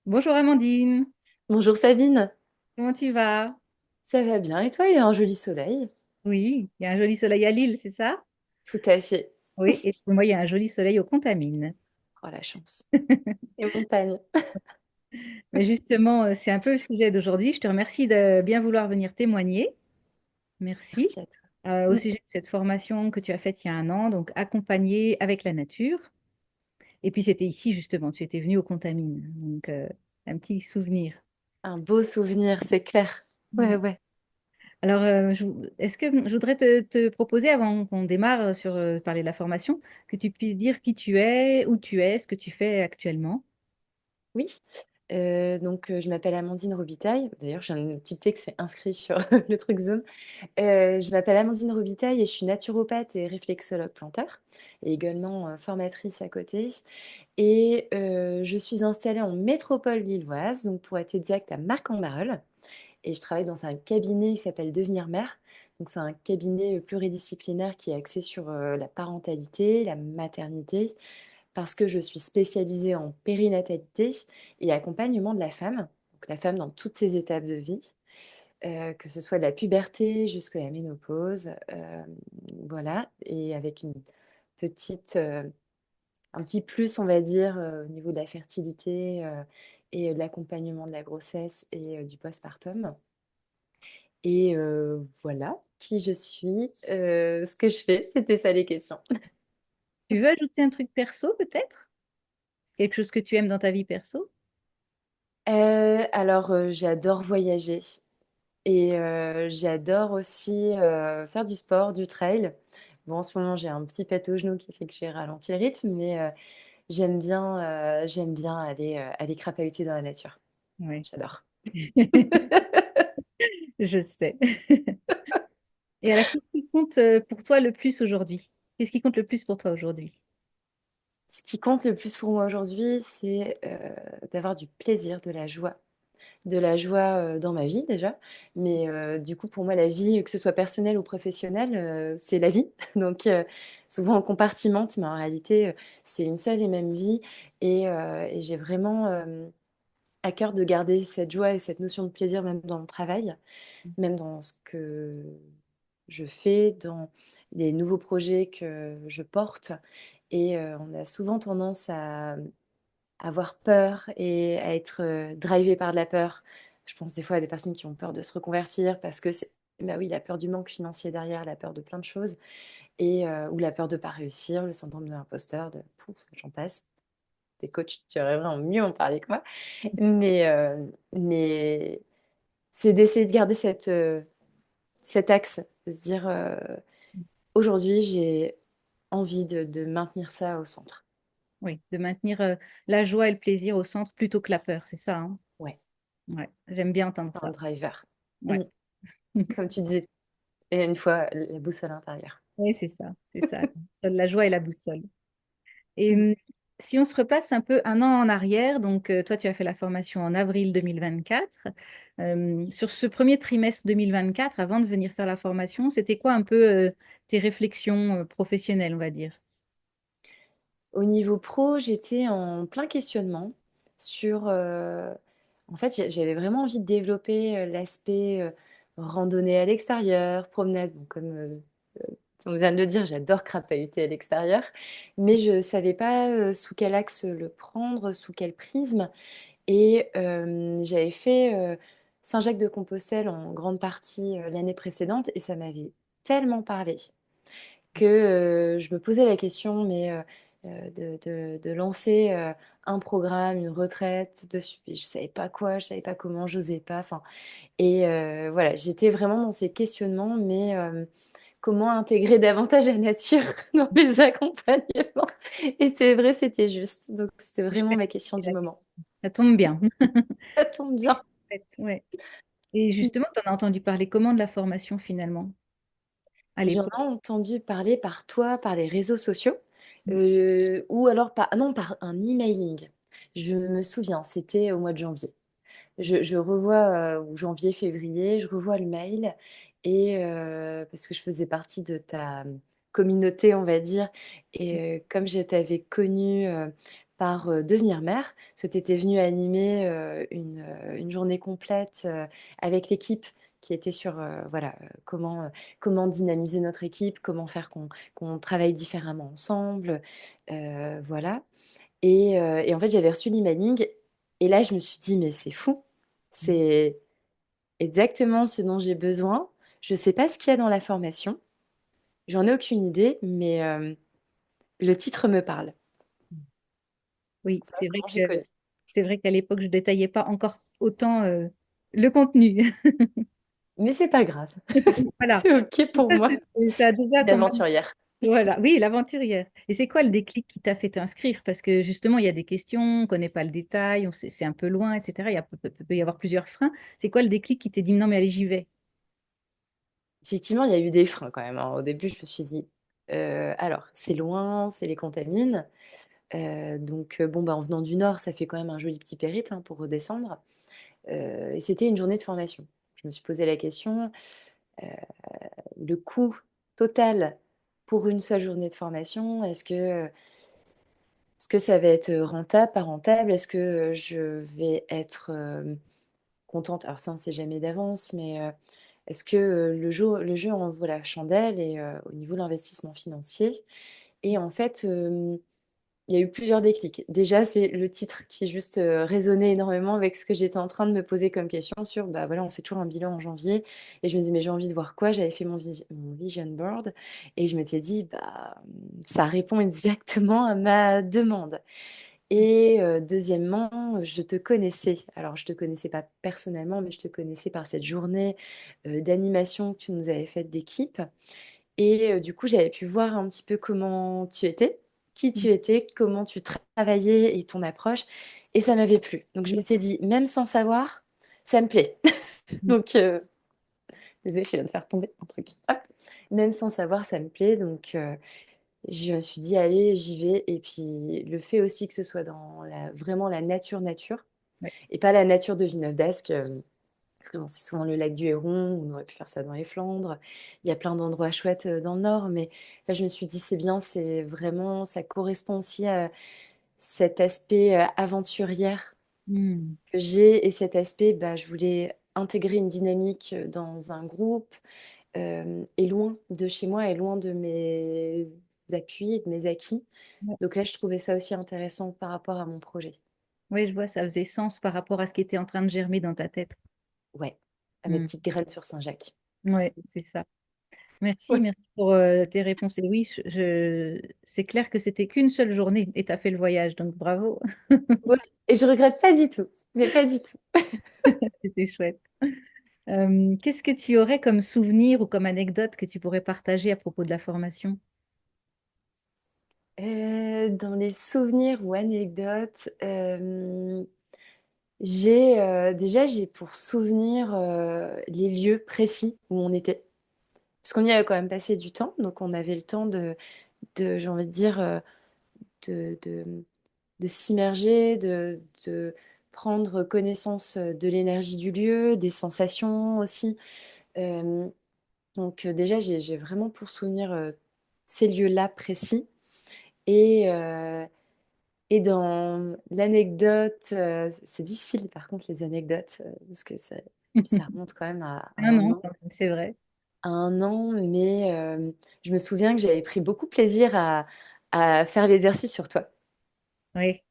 Bonjour Amandine, Bonjour Sabine, comment tu vas? ça va bien et toi? Il y a un joli soleil. Oui, il y a un joli soleil à Lille, c'est ça? Tout à fait. Oui, et pour moi, il y a un joli soleil aux Contamines. Oh la chance. Et montagne. Mais justement, c'est un peu le sujet d'aujourd'hui. Je te remercie de bien vouloir venir témoigner. Merci. Merci à toi. Au Mm. sujet de cette formation que tu as faite il y a un an, donc accompagner avec la nature. Et puis c'était ici justement, tu étais venue aux Contamines, donc un petit souvenir. Un beau souvenir, c'est clair. Ouais, Ouais. ouais. Alors, est-ce que je voudrais te proposer, avant qu'on démarre sur parler de la formation, que tu puisses dire qui tu es, où tu es, ce que tu fais actuellement. Oui. Je m'appelle Amandine Robitaille. D'ailleurs, j'ai un petit texte c'est inscrit sur le truc Zoom. Je m'appelle Amandine Robitaille et je suis naturopathe et réflexologue plantaire et également formatrice à côté. Et je suis installée en métropole lilloise, donc pour être exact à Marc-en-Barœul. Et je travaille dans un cabinet qui s'appelle Devenir Mère. Donc, c'est un cabinet pluridisciplinaire qui est axé sur la parentalité, la maternité, parce que je suis spécialisée en périnatalité et accompagnement de la femme. Donc, la femme dans toutes ses étapes de vie, que ce soit de la puberté jusqu'à la ménopause. Voilà. Et avec une petite, un petit plus, on va dire, au niveau de la fertilité et de l'accompagnement de la grossesse et du postpartum. Et voilà qui je suis, ce que je fais, c'était ça les questions. Tu veux ajouter un truc perso, peut-être? Quelque chose que tu aimes dans ta vie perso? J'adore voyager et j'adore aussi, faire du sport, du trail. Bon, en ce moment, j'ai un petit pet au genou qui fait que j'ai ralenti le rythme, mais j'aime bien aller crapahuter dans la nature. Oui, J'adore. je sais. Et alors, qu'est-ce qui compte pour toi le plus aujourd'hui? Qu'est-ce qui compte le plus pour toi aujourd'hui? Ce qui compte le plus pour moi aujourd'hui, c'est, d'avoir du plaisir, de la joie dans ma vie déjà. Mais du coup, pour moi, la vie, que ce soit personnelle ou professionnelle, c'est la vie. Donc, souvent on compartimente, mais en réalité, c'est une seule et même vie. Et j'ai vraiment à cœur de garder cette joie et cette notion de plaisir même dans le travail, même dans ce que je fais, dans les nouveaux projets que je porte. Et on a souvent tendance à avoir peur et à être drivé par de la peur. Je pense des fois à des personnes qui ont peur de se reconvertir parce que c'est, bah oui, la peur du manque financier derrière, la peur de plein de choses, et ou la peur de pas réussir, le syndrome de l'imposteur, de pouf, j'en passe. Des coachs, tu aurais vraiment mieux en parler que moi. Mais, euh, mais c'est d'essayer de garder cet axe, de se dire aujourd'hui, j'ai envie de maintenir ça au centre. Oui, de maintenir la joie et le plaisir au centre plutôt que la peur, c'est ça, hein? Ouais, Ouais, j'aime bien c'est entendre un ça. driver. Ouais. Mm. Comme tu disais, et une fois, la boussole intérieure. Oui, c'est ça, c'est ça. La joie et la boussole. Et Mm. si on se repasse un peu un an en arrière, donc toi tu as fait la formation en avril 2024. Sur ce premier trimestre 2024, avant de venir faire la formation, c'était quoi un peu tes réflexions professionnelles, on va dire? Au niveau pro, j'étais en plein questionnement sur... en fait, j'avais vraiment envie de développer l'aspect randonnée à l'extérieur, promenade. Bon, comme on vient de le dire, j'adore crapahuter à l'extérieur, mais je ne savais pas sous quel axe le prendre, sous quel prisme. Et j'avais fait Saint-Jacques-de-Compostelle en grande partie l'année précédente et ça m'avait tellement parlé que je me posais la question, mais de lancer un programme, une retraite dessus. Et je savais pas quoi, je savais pas comment, j'osais pas. Enfin, et voilà, j'étais vraiment dans ces questionnements, mais comment intégrer davantage la nature dans mes accompagnements? Et c'est vrai, c'était juste. Donc c'était Je vraiment vais ma question poser du la moment. question. Ça tombe bien. Ça tombe bien. Ouais. Et justement, tu en as entendu parler comment de la formation finalement à J'en l'époque? ai entendu parler par toi, par les réseaux sociaux, ou alors par, ah non, par un emailing. Je me souviens, c'était au mois de janvier. Je revois, ou janvier, février, je revois le mail, et parce que je faisais partie de ta communauté, on va dire, et comme je t'avais connue par devenir mère, parce que tu étais venue animer une journée complète avec l'équipe qui était sur voilà, comment dynamiser notre équipe, comment faire qu'on travaille différemment ensemble. Voilà. Et en fait, j'avais reçu l'emailing et là, je me suis dit, mais c'est fou, c'est exactement ce dont j'ai besoin. Je ne sais pas ce qu'il y a dans la formation, j'en ai aucune idée, mais le titre me parle. Oui, Voilà comment j'ai connu. c'est vrai qu'à l'époque, je détaillais pas encore autant le contenu. Mais c'est pas grave. Voilà. C'est OK pour moi. Ça a déjà quand même. L'aventurière. Voilà, oui, l'aventurière. Et c'est quoi le déclic qui t'a fait t'inscrire? Parce que justement, il y a des questions, on ne connaît pas le détail, c'est un peu loin, etc. Peut y avoir plusieurs freins. C'est quoi le déclic qui t'a dit non, mais allez, j'y vais? Effectivement, il y a eu des freins quand même, hein. Au début, je me suis dit, alors, c'est loin, c'est les contamines. Donc, bon, bah, en venant du Nord, ça fait quand même un joli petit périple hein, pour redescendre. Et c'était une journée de formation. Je me suis posé la question, euh, le coût total pour une seule journée de formation, est-ce que ça va être rentable, pas rentable? Est-ce que je vais être contente? Alors ça, on ne sait jamais d'avance, mais est-ce que le jeu en vaut la chandelle et au niveau de l'investissement financier? Et en fait, il y a eu plusieurs déclics. Déjà, c'est le titre qui juste résonnait énormément avec ce que j'étais en train de me poser comme question sur, bah voilà, on fait toujours un bilan en janvier. Et je me disais, mais j'ai envie de voir quoi? J'avais fait mon vision board et je m'étais dit, bah ça répond exactement à ma demande. Et deuxièmement, je te connaissais. Alors, je te connaissais pas personnellement, mais je te connaissais par cette journée d'animation que tu nous avais faite d'équipe. Et du coup, j'avais pu voir un petit peu comment tu étais, qui tu étais, comment tu travaillais et ton approche. Et ça m'avait plu. Donc, je m'étais dit, même sans savoir, ça me plaît. Donc, désolée, je viens de faire tomber un truc. Hop. Même sans savoir, ça me plaît. Donc, je me suis dit, allez, j'y vais. Et puis, le fait aussi que ce soit dans vraiment la nature, Ouais. et pas la nature de Villeneuve d'Ascq. Parce que bon, c'est souvent le lac du Héron, on aurait pu faire ça dans les Flandres. Il y a plein d'endroits chouettes dans le nord, mais là je me suis dit c'est bien, c'est vraiment, ça correspond aussi à cet aspect aventurière Hmm. que j'ai et cet aspect, bah, je voulais intégrer une dynamique dans un groupe et loin de chez moi et loin de mes appuis et de mes acquis. Ouais, Donc là je trouvais ça aussi intéressant par rapport à mon projet. ouais, je vois, ça faisait sens par rapport à ce qui était en train de germer dans ta tête. Ouais, à mes Hmm. petites graines sur Saint-Jacques. Ouais, c'est ça. Merci, Ouais. merci pour tes réponses. Et oui, c'est clair que c'était qu'une seule journée et tu as fait le voyage, donc bravo, Ouais. Et je regrette pas du tout, mais pas du tout. c'était chouette. Qu'est-ce que tu aurais comme souvenir ou comme anecdote que tu pourrais partager à propos de la formation? Dans les souvenirs ou anecdotes, j'ai pour souvenir les lieux précis où on était. Parce qu'on y avait quand même passé du temps, donc on avait le temps j'ai envie de dire, de, de, de s'immerger, de prendre connaissance de l'énergie du lieu, des sensations aussi. Euh, donc déjà, j'ai vraiment pour souvenir ces lieux-là précis. Et, euh, Et dans l'anecdote, c'est difficile par contre les anecdotes, parce que ça remonte quand même à Ah un non, an. quand même, c'est vrai. À un an, mais je me souviens que j'avais pris beaucoup plaisir à faire l'exercice sur toi. Oui.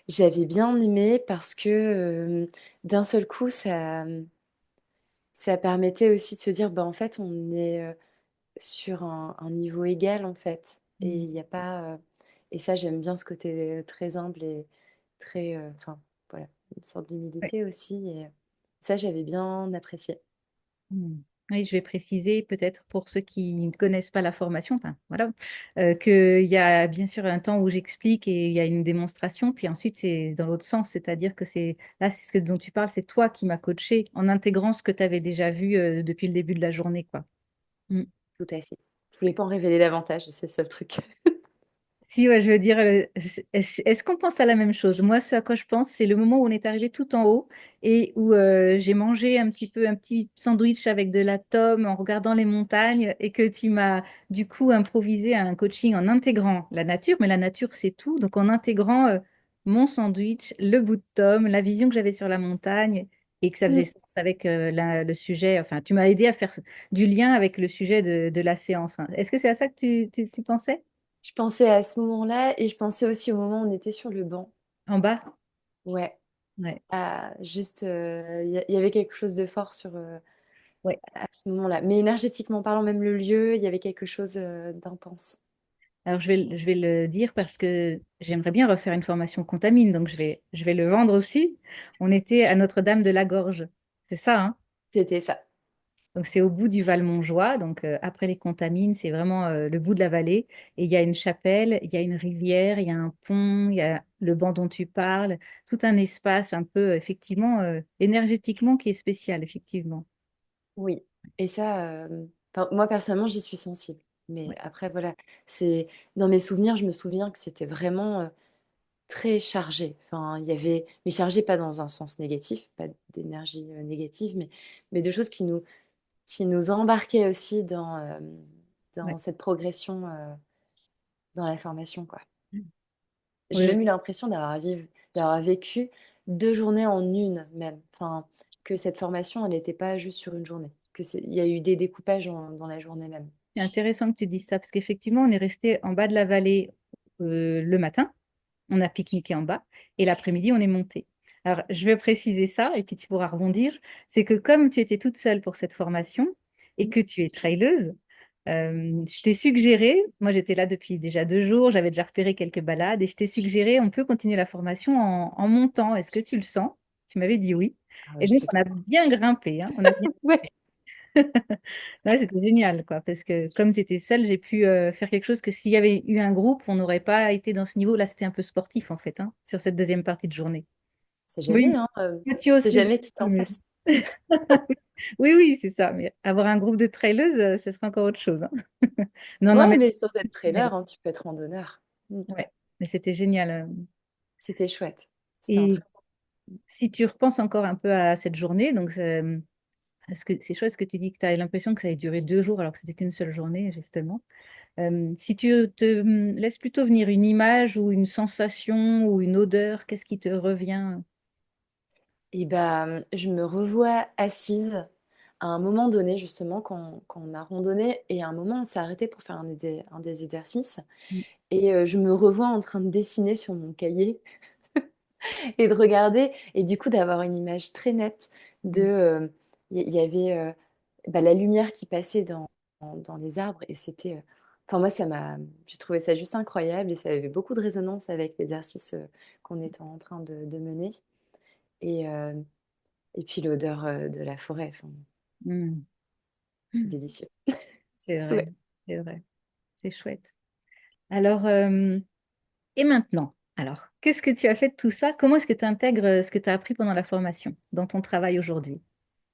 J'avais bien aimé parce que d'un seul coup, ça permettait aussi de se dire, bah, en fait, on est sur un niveau égal en fait. Et Mm. il n'y a pas. Et ça, j'aime bien ce côté très humble et très. Enfin, voilà, une sorte Ouais. d'humilité aussi. Et ça, j'avais bien apprécié. Mm. Oui, je vais préciser peut-être pour ceux qui ne connaissent pas la formation, enfin, voilà, qu'il y a bien sûr un temps où j'explique et il y a une démonstration, puis ensuite c'est dans l'autre sens, c'est-à-dire que c'est là, c'est ce dont tu parles, c'est toi qui m'as coaché en intégrant ce que tu avais déjà vu depuis le début de la journée, quoi. Mm. Tout à fait. Je voulais pas en révéler davantage, c'est le seul truc. Si, ouais, je veux dire, est-ce qu'on pense à la même chose? Moi, ce à quoi je pense, c'est le moment où on est arrivé tout en haut et où j'ai mangé un petit peu un petit sandwich avec de la tome en regardant les montagnes et que tu m'as du coup improvisé un coaching en intégrant la nature, mais la nature, c'est tout. Donc, en intégrant mon sandwich, le bout de tome, la vision que j'avais sur la montagne et que ça faisait Mm. sens avec le sujet. Enfin, tu m'as aidé à faire du lien avec le sujet de la séance, hein. Est-ce que c'est à ça que tu pensais? Je pensais à ce moment-là et je pensais aussi au moment où on était sur le banc. En bas? Ouais, Ouais. juste, il y avait quelque chose de fort Ouais. à ce moment-là. Mais énergétiquement parlant, même le lieu, il y avait quelque chose d'intense. Alors, je vais le dire parce que j'aimerais bien refaire une formation Contamine, donc je vais le vendre aussi. On était à Notre-Dame de la Gorge. C'est ça, hein? C'était ça. Donc, c'est au bout du Val-Montjoie. Donc, après les Contamines, c'est vraiment le bout de la vallée. Et il y a une chapelle, il y a une rivière, il y a un pont, il y a le banc dont tu parles, tout un espace un peu, effectivement, énergétiquement qui est spécial, effectivement. Oui. Et ça, enfin, moi personnellement, j'y suis sensible. Mais Ouais. après, voilà, c'est dans mes souvenirs, je me souviens que c'était vraiment très chargé. Enfin, il y avait, mais chargé pas dans un sens négatif, pas d'énergie négative, mais de choses qui nous embarquaient aussi dans Ouais. cette progression dans la formation, quoi. J'ai Oui, même eu oui. l'impression d'avoir vécu 2 journées en une même. Enfin, que cette formation, elle n'était pas juste sur une journée. Il y a eu des découpages dans la journée même. C'est intéressant que tu dises ça parce qu'effectivement, on est resté en bas de la vallée le matin. On a pique-niqué en bas et l'après-midi, on est monté. Alors, je vais préciser ça et puis tu pourras rebondir. C'est que comme tu étais toute seule pour cette formation et que tu es traileuse, je t'ai suggéré, moi j'étais là depuis déjà 2 jours, j'avais déjà repéré quelques balades et je t'ai suggéré, on peut continuer la formation en montant. Est-ce que tu le sens? Tu m'avais dit oui. Ah ouais, Et donc, j'étais on a trop... bien grimpé, hein, on a bien... Ouais, Ouais, c'était génial, quoi, parce que comme tu étais seule, j'ai pu faire quelque chose que s'il y avait eu un groupe, on n'aurait pas été dans ce niveau. Là, c'était un peu sportif, en fait, hein, sur cette deuxième partie de journée. c'est Oui, jamais, hein. tu Tu sais aussi. jamais qui t'en Mais- face. Oui, oui, c'est ça. Mais avoir un groupe de trailers, ce serait encore autre chose, hein. Non, non, Ouais, mais mais sans être c'était génial. trailer, hein, tu peux être randonneur. Mm. Ouais, mais c'était génial. C'était chouette. C'était un Et très... si tu repenses encore un peu à cette journée, donc parce que c'est chouette ce que tu dis que tu as l'impression que ça ait duré 2 jours alors que c'était qu'une seule journée, justement. Si tu te laisses plutôt venir une image ou une sensation ou une odeur, qu'est-ce qui te revient? Et ben, je me revois assise à un moment donné, justement, quand on a randonné, et à un moment, on s'est arrêté pour faire un des exercices. Mm, Et je me revois en train de dessiner sur mon cahier et de regarder, et du coup d'avoir une image très nette de... mm, Il y avait bah, la lumière qui passait dans les arbres, et c'était... Enfin, moi, j'ai trouvé ça juste incroyable, et ça avait beaucoup de résonance avec l'exercice qu'on était en train de mener. Et, euh, et puis l'odeur de la forêt, enfin, mm. c'est délicieux. C'est vrai, Ouais. c'est vrai, c'est chouette. Alors, et maintenant, alors, qu'est-ce que tu as fait de tout ça? Comment est-ce que tu intègres ce que tu as appris pendant la formation dans ton travail aujourd'hui?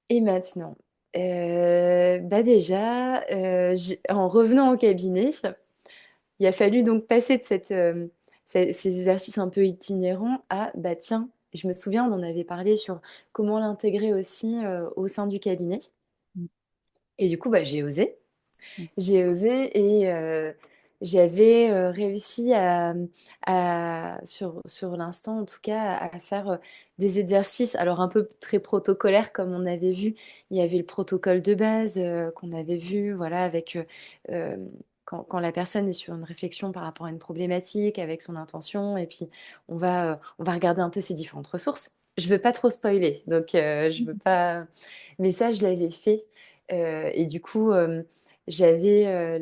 Et maintenant, bah déjà, en revenant au cabinet, il a fallu donc passer de ces exercices un peu itinérants à, bah tiens, je me souviens, on en avait parlé sur comment l'intégrer aussi au sein du cabinet. Mm, Et du coup, bah, j'ai osé. mm, J'ai osé et j'avais réussi sur l'instant, en tout cas, à faire des exercices, alors un peu très protocolaires comme on avait vu. Il y avait le protocole de base qu'on avait vu, voilà, avec euh, quand la personne est sur une réflexion par rapport à une problématique, avec son intention, et puis on va regarder un peu ses différentes ressources. Je veux pas trop spoiler, donc je veux pas. Mais ça, je l'avais fait. Et du coup, j'avais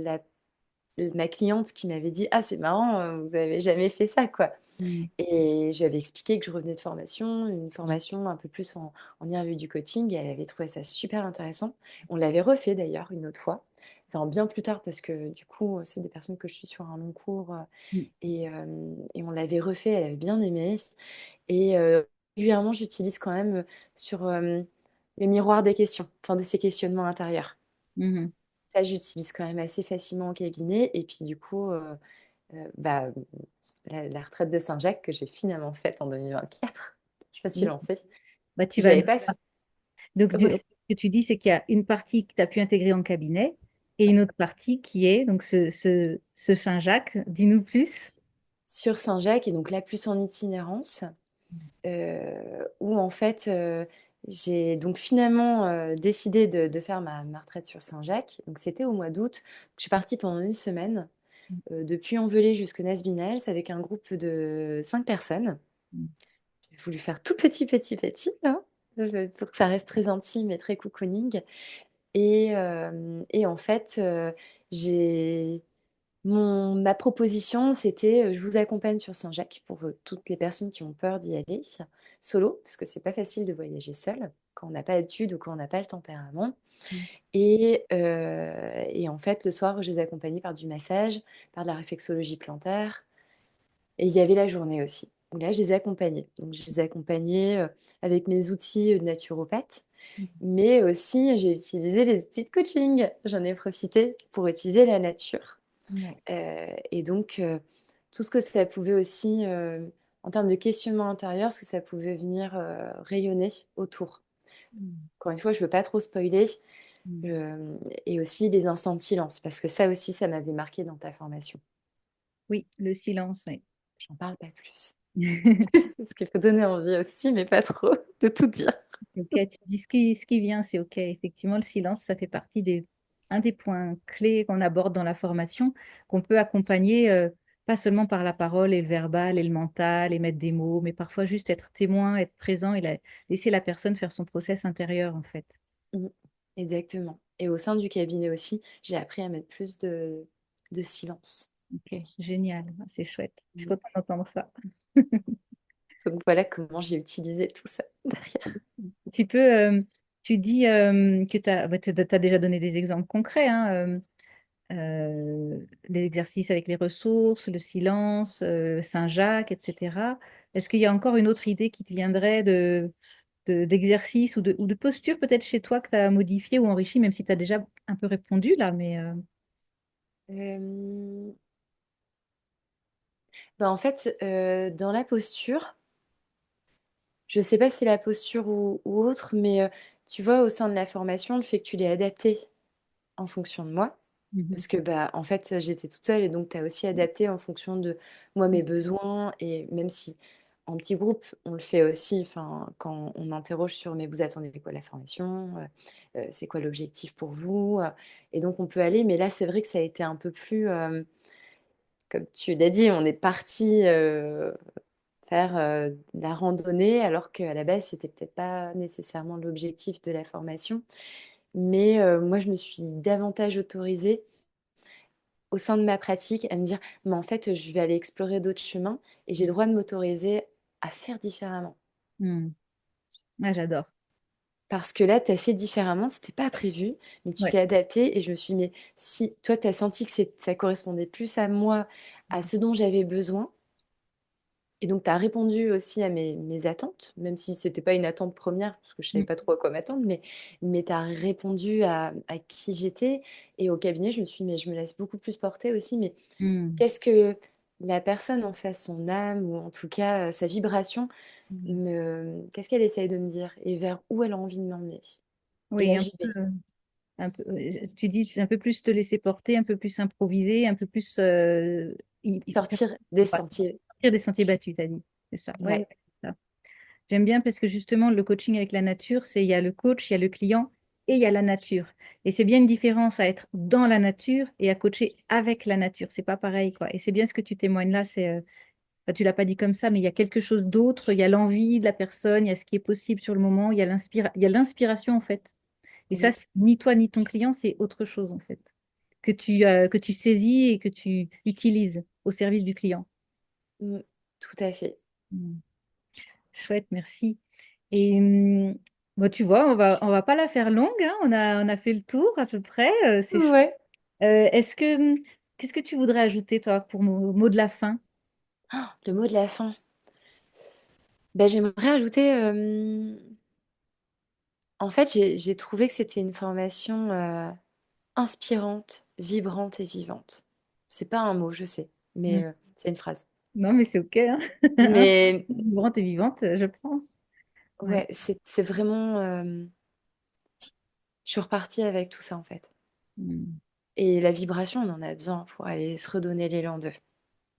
ma cliente qui m'avait dit: «Ah, c'est marrant, vous avez jamais fait ça, quoi». mm, Et je lui avais expliqué que je revenais de formation, une formation un peu plus en lien avec du coaching, et elle avait trouvé ça super intéressant. On l'avait refait d'ailleurs une autre fois, enfin bien plus tard, parce que du coup, c'est des personnes que je suis sur un long cours, mm, et on l'avait refait, elle avait bien aimé. Et régulièrement, j'utilise quand même sur le miroir des questions, enfin de ces questionnements intérieurs. mhm, Ça, j'utilise quand même assez facilement au cabinet. Et puis du coup, Bah, la retraite de Saint-Jacques que j'ai finalement faite en 2024. Je me suis Oui. lancée. Bah, tu vas J'avais nous... pas Donc, ce Ouais. que tu dis, c'est qu'il y a une partie que tu as pu intégrer en cabinet et une autre partie qui est donc ce Saint-Jacques. Dis-nous plus. Sur Saint-Jacques et donc là plus en itinérance. Où en fait j'ai donc finalement décidé de faire ma retraite sur Saint-Jacques. Donc c'était au mois d'août. Je suis partie pendant une semaine depuis Envelé jusqu'au Nasbinels avec un groupe de 5 personnes. J'ai voulu faire tout petit, petit, petit, hein, pour que ça reste très intime et très cocooning. Et en fait, j'ai ma proposition, c'était je vous accompagne sur Saint-Jacques pour toutes les personnes qui ont peur d'y aller solo, parce que c'est pas facile de voyager seul quand on n'a pas l'habitude ou quand on n'a pas le tempérament. Et en fait, le soir, je les accompagnais par du massage, par de la réflexologie plantaire. Et il y avait la journée aussi, où là, je les accompagnais. Donc, je les accompagnais avec mes outils de naturopathe, mais aussi j'ai utilisé les outils de coaching. J'en ai profité pour utiliser la nature. Ouais. Et donc, tout ce que ça pouvait aussi, en termes de questionnement intérieur, ce que ça pouvait venir rayonner autour. Mm. Encore une fois, je ne veux pas trop spoiler. Mm. Et aussi les instants de silence, parce que ça aussi, ça m'avait marqué dans ta formation. Oui, le silence, oui. J'en parle pas plus. C'est ce qu'il faut donner envie aussi, mais pas trop, de tout dire. Ok, tu dis ce qui vient, c'est ok. Effectivement, le silence, ça fait partie un des points clés qu'on aborde dans la formation, qu'on peut accompagner, pas seulement par la parole et le verbal et le mental et mettre des mots, mais parfois juste être témoin, être présent et laisser la personne faire son process intérieur, en fait. Mm. Exactement. Et au sein du cabinet aussi, j'ai appris à mettre plus de silence. Ok, génial, c'est chouette. Je suis Mm. contente d'entendre ça. Donc voilà comment j'ai utilisé tout ça derrière. Tu peux, tu dis que tu as, déjà donné des exemples concrets, hein, des exercices avec les ressources, le silence, Saint-Jacques, etc. Est-ce qu'il y a encore une autre idée qui te viendrait d'exercice ou de posture peut-être chez toi que tu as modifié ou enrichi, même si tu as déjà un peu répondu là, mais Euh, Bah, en fait, dans la posture, je sais pas si la posture ou autre, mais tu vois, au sein de la formation, le fait que tu l'aies adapté en fonction de moi, Mhm. parce que bah, en fait, j'étais toute seule et donc tu as aussi adapté en fonction de moi, mes besoins, et même si en petit groupe, on le fait aussi, enfin, quand on interroge sur mais vous attendez quoi de la formation, c'est quoi l'objectif pour vous, et donc on peut aller, mais là, c'est vrai que ça a été un peu plus, comme tu l'as dit, on est parti faire de la randonnée, alors qu'à la base, c'était peut-être pas nécessairement l'objectif de la formation. Mais moi, je me suis davantage autorisée au sein de ma pratique à me dire, mais en fait, je vais aller explorer d'autres chemins et j'ai le droit de m'autoriser à faire différemment. Hmm. Ah, j'adore. Parce que là, tu as fait différemment, c'était pas prévu, mais tu Ouais. t'es adapté et je me suis dit, mais si toi, tu as senti que ça correspondait plus à moi, à ce dont j'avais besoin. Et donc, tu as répondu aussi à mes attentes, même si c'était pas une attente première, parce que je savais Hmm. pas trop à quoi m'attendre, mais tu as répondu à qui j'étais. Et au cabinet, je me suis dit, mais je me laisse beaucoup plus porter aussi, mais Hmm. qu'est-ce que la personne en face, son âme, ou en tout cas sa vibration, qu'est-ce qu'elle essaye de me dire et vers où elle a envie de m'emmener. Et Oui, là, j'y vais. tu dis un peu plus te laisser porter, un peu plus improviser, un peu plus Sortir des ouais, sentiers. sortir des sentiers battus, t'as dit. C'est ça. Ouais, Ouais. ouais, c'est ça. J'aime bien parce que justement, le coaching avec la nature, c'est il y a le coach, il y a le client et il y a la nature. Et c'est bien une différence à être dans la nature et à coacher avec la nature. C'est pas pareil, quoi. Et c'est bien ce que tu témoignes là. Enfin, tu l'as pas dit comme ça, mais il y a quelque chose d'autre. Il y a l'envie de la personne, il y a ce qui est possible sur le moment, il y a l'inspiration en fait. Et ça, Mm, c'est ni toi ni ton client, c'est autre chose en fait, que tu saisis et que tu utilises au service du client. mm, tout à fait. Mm. Chouette, merci. Et bon, tu vois, on va pas la faire longue, hein. On a fait le tour à peu près. C'est chouette. Ouais. Qu'est-ce que tu voudrais ajouter, toi, pour mot de la fin? Le mot de la fin. Ben, j'aimerais ajouter, en fait, j'ai trouvé que c'était une formation inspirante, vibrante et vivante. C'est pas un mot, je sais, mais Mm. c'est une phrase. Non, mais c'est OK, hein. Mais Vivante et vivante, je prends. Ouais. ouais, c'est vraiment. Je suis repartie avec tout ça en fait. Mm. Et la vibration, on en a besoin pour aller se redonner l'élan d'eux.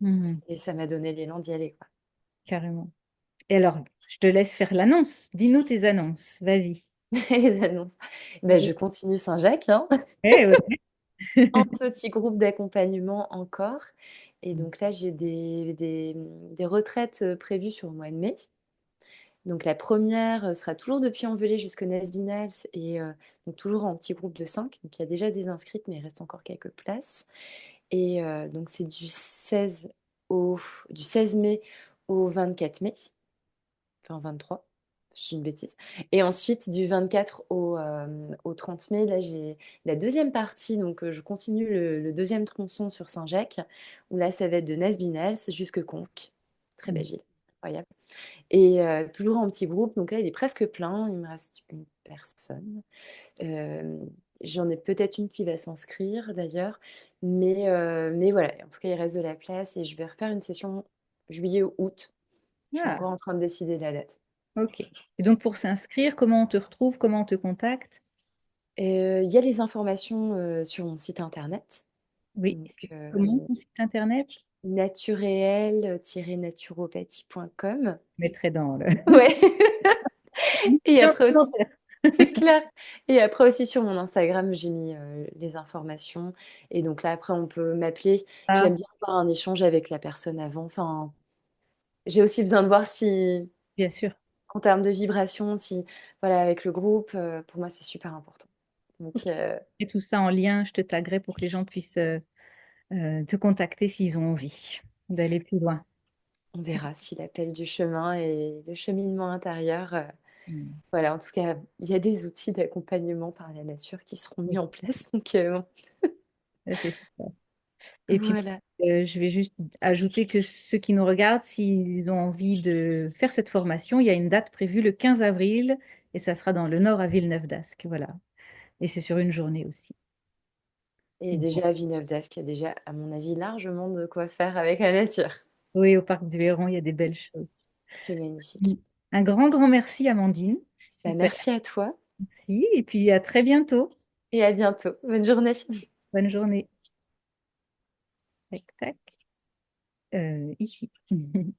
Mhm. Et ça m'a donné l'élan d'y aller, quoi. Carrément. Et alors, je te laisse faire l'annonce. Dis-nous tes annonces. Vas-y. Les annonces. Ben, je continue Saint-Jacques, hein, Ouais, ouais. en petit groupe d'accompagnement encore. Et donc là, j'ai des retraites prévues sur le mois de mai. Donc la première sera toujours depuis Envelé jusqu'au Nesbinals et donc toujours en petit groupe de 5. Donc il y a déjà des inscrites, mais il reste encore quelques places. Et donc c'est au, du 16 mai au 24 mai, enfin 23, je suis une bêtise. Et ensuite du 24 au 30 mai, là j'ai la deuxième partie, donc je continue le deuxième tronçon sur Saint-Jacques, où là ça va être de Nesbinals jusque Conques. Très belle ville, incroyable. Et toujours en petit groupe, donc là il est presque plein, il me reste une personne. Euh, J'en ai peut-être une qui va s'inscrire d'ailleurs, mais voilà, en tout cas il reste de la place et je vais refaire une session juillet ou août. Je suis Ah, encore en train de décider de la date. OK. Et donc, pour s'inscrire, comment on te retrouve, comment on te contacte? Il y a les informations sur mon site internet, Oui, donc c'est comment ton site internet? naturel-naturopathie.com. Je mettrai dans le... Ouais, et Dans le après aussi, commentaire. c'est clair. Et après aussi sur mon Instagram, j'ai mis les informations. Et donc là, après, on peut m'appeler. J'aime Ah, bien avoir un échange avec la personne avant. Enfin, j'ai aussi besoin de voir si, bien sûr. en termes de vibration, si, voilà, avec le groupe, pour moi, c'est super important. Donc, Et tout ça en lien, je te taguerai pour que les gens puissent te contacter s'ils ont envie d'aller plus loin. on verra si l'appel du chemin et le cheminement intérieur. Mm. Voilà, en tout cas, il y a des outils d'accompagnement par la nature qui seront mis Oui, en place. Donc, bon, ça, c'est super. Et puis, voilà. je vais juste ajouter que ceux qui nous regardent, s'ils ont envie de faire cette formation, il y a une date prévue le 15 avril et ça sera dans le nord à Villeneuve-d'Ascq. Voilà. Et c'est sur une journée aussi. Et Bon. déjà, à Villeneuve-d'Ascq, il y a déjà, à mon avis, largement de quoi faire avec la nature. Oui, au parc du Héron, il y a des belles choses. C'est magnifique. Mm. Un grand, grand merci, Amandine. Bah, Super. merci à toi Merci. Et puis à très bientôt. et à bientôt. Bonne journée. Bonne journée. Tac, tac. Ici.